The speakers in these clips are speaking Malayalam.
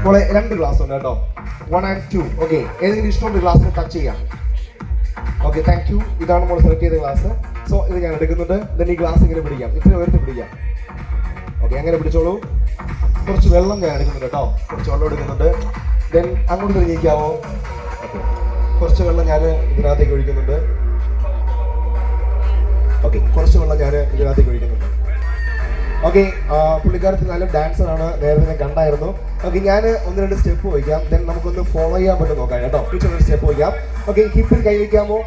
മോളെ 2 ഗ്ലാസ് ഉണ്ട് കേട്ടോ, 1 and 2. ഓക്കെ, ഏതെങ്കിലും ഇഷ്ടമുള്ള ഗ്ലാസ്സിൽ ടച്ച് ചെയ്യാം. Okay, thank U. ഇതാണ് നമ്മൾ സെലക്ട് ചെയ്ത ഗ്ലാസ്. സോ ഇത് ഞാൻ എടുക്കുന്നുണ്ട്. ദെൻ ഈ ഗ്ലാസ് ഇങ്ങനെ പിടിക്കാം, ഇത്രയും ഉയർത്തി പിടിക്കാം. ഓക്കെ, അങ്ങനെ പിടിച്ചോളൂ. കുറച്ച് വെള്ളം ഞാൻ എടുക്കുന്നുണ്ട് കേട്ടോ, കുറച്ച് വെള്ളം എടുക്കുന്നുണ്ട്. ദെൻ അങ്ങോട്ട് തിരിഞ്ഞിരിക്കാവോ? ഓക്കെ, കുറച്ച് വെള്ളം ഞാൻ ഇതിനകത്തേക്ക് ഒഴിക്കുന്നുണ്ട്. ഓക്കെ, കുറച്ച് വെള്ളം ഞാൻ ഇതിനകത്തേക്ക് ഒഴിക്കുന്നുണ്ട്. ഓക്കെ, പുള്ളിക്കാരത്തി നല്ല ഡാൻസറാണ്, നേരത്തെ ഞാൻ കണ്ടായിരുന്നു. ഓക്കെ, ഞാൻ 1-2 സ്റ്റെപ്പ് വയ്ക്കാം. ദെൻ നമുക്കൊന്ന് ഫോളോ ചെയ്യാൻ പറ്റും നോക്കാം കേട്ടോ. ഒരു സ്റ്റെപ്പ് വയ്ക്കാം. ഓക്കെ, ഹിപ്പിൽ കൈ വയ്ക്കാമോ?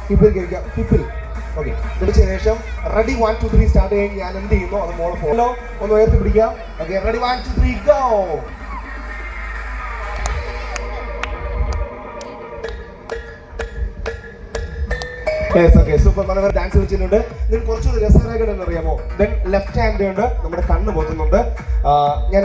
ഹിപ്പിൽ കൈ വയ്ക്കാം, ഹിപ്പിൽ. ഓക്കെ, പിടിച്ചതിന് ശേഷം റെഡി 1 2 3 സ്റ്റാർട്ട് ചെയ്യാൻ ഞാൻ എന്ത് ചെയ്യുന്നു അത് മോളെ ഫോളോ ഒന്ന് ഉയർത്തി പിടിക്കാം. Okay, ready 1 2 3 go. സൂപ്പർ, നല്ല ഡാൻസ് വെച്ചിട്ടുണ്ട്. ദെൻ കുറച്ചുകൂടി രസകരമായിട്ട് അറിയാമോ? ദെൻ ലെഫ്റ്റ് ഹാൻഡ് കൊണ്ട് നമ്മുടെ കണ്ണ് പൊത്തുന്നുണ്ട്. ഞാൻ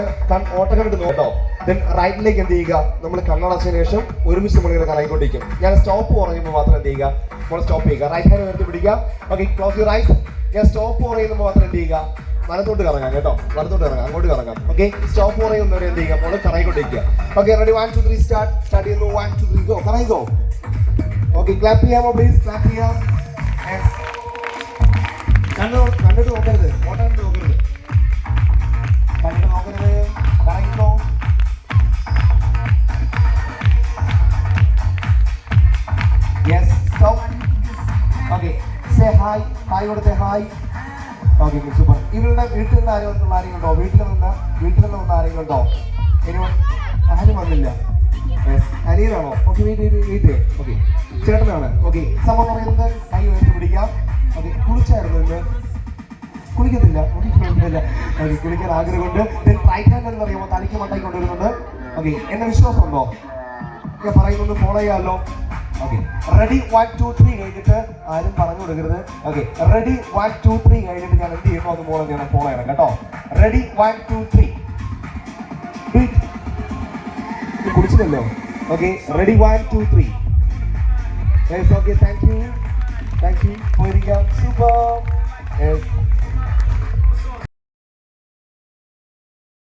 ഓട്ടക്കണ്ടിട്ട് നോട്ടോ. ദെൻ റൈറ്റിലേക്ക് എന്ത് ചെയ്യുക, നമ്മൾ കണ്ണടച്ചതിന് ശേഷം ഒരുമിച്ച് നമ്മളിങ്ങനെ കറങ്ങിക്കൊണ്ടിരിക്കും. ഞാൻ സ്റ്റോപ്പ് പറയുമ്പോൾ മാത്രം എന്ത് ചെയ്യുക, നമ്മൾ സ്റ്റോപ്പ് ചെയ്യുക. റൈറ്റ് ഹാൻഡ് ഉയർത്തി പിടിക്കുക. Okay, close your eyes. ഞാൻ സ്റ്റോപ്പ് പറയുമ്പോൾ മാത്രം എന്ത് ചെയ്യുക, വലത്തോട്ട് കറങ്ങാം കേട്ടോ, വലത്തോട്ട് കറങ്ങാം, അങ്ങോട്ട് കറങ്ങാം. ഓക്കെ, സ്റ്റോപ്പ് പറയുന്നവരെ എന്ത് ചെയ്യുക, നമ്മൾ കറങ്ങിക്കൊണ്ടിരിക്കുക. ഓക്കെ, റെഡി 1 2 3 സ്റ്റാർട്ട് ചെയ്യുന്നു. 1 2 3 ഗോ, കറങ്ങിക്കോ. ഓക്കെ, ക്ലാപ്പ് ചെയ്യാമോ പ്ലീസ്? ക്ലാപ്പ് ചെയ്യാം. കണ്ടിട്ട് നോക്കരുത്, ഓട്ടാണ്ട് നോക്കരുത്, കണ്ടിട്ട് നോക്കരുത്, കറങ്ങിക്കോ. Yes, stop. Okay, say hi. Hi കൊടുത്തേ, ഹായ്. Okay, super. ഇവരുടെ വീട്ടിൽ നിന്ന് ആരെങ്കിലും ഉണ്ടോ? വീട്ടിൽ നിന്ന് ആരെങ്കിലും ഉണ്ടോ? ആരും വന്നില്ല. അനിയനാണോ? ഓക്കെ, വീട്ടിൽ. ഓക്കെ, ചേട്ടനാണ്. ഓക്കെ, സമയം പറയുന്നത് കൈ ഉയർത്തി പിടിക്കാം. ഓക്കെ, കുളിച്ചായിരുന്നു ഇന്ന്? കുളിക്കത്തില്ല. ഓക്കെ, കുളിക്കാൻ ആഗ്രഹമുണ്ട്. റൈറ്റ് ഹാൻഡ് എന്ന് പറയുമ്പോൾ തലയ്ക്ക് മണ്ടായി കൊണ്ടുവരുന്നുണ്ട്. ഓക്കെ, എന്നെ വിശ്വാസമുണ്ടോ? ഞാൻ പറയുന്നത് ഫോളോ ചെയ്യാമല്ലോ. ഓക്കെ, റെഡി 1 2 3 കഴിഞ്ഞിട്ട് ആരും പറഞ്ഞു കൊടുക്കരുത്. ഓക്കെ, റെഡി 1 2 3 കഴിഞ്ഞിട്ട് ഞാൻ എന്ത് ചെയ്യുന്നു അത് മോളെ ഞാൻ ഫോളോ ചെയ്യണം കേട്ടോ. റെഡി 1 2 3. കുടിച്ചില്ലല്ലോ. Okay, ready 1 2 3. Yes, okay, thank you. പോയിരിക്കാം. സൂപ്പർ. യെസ്,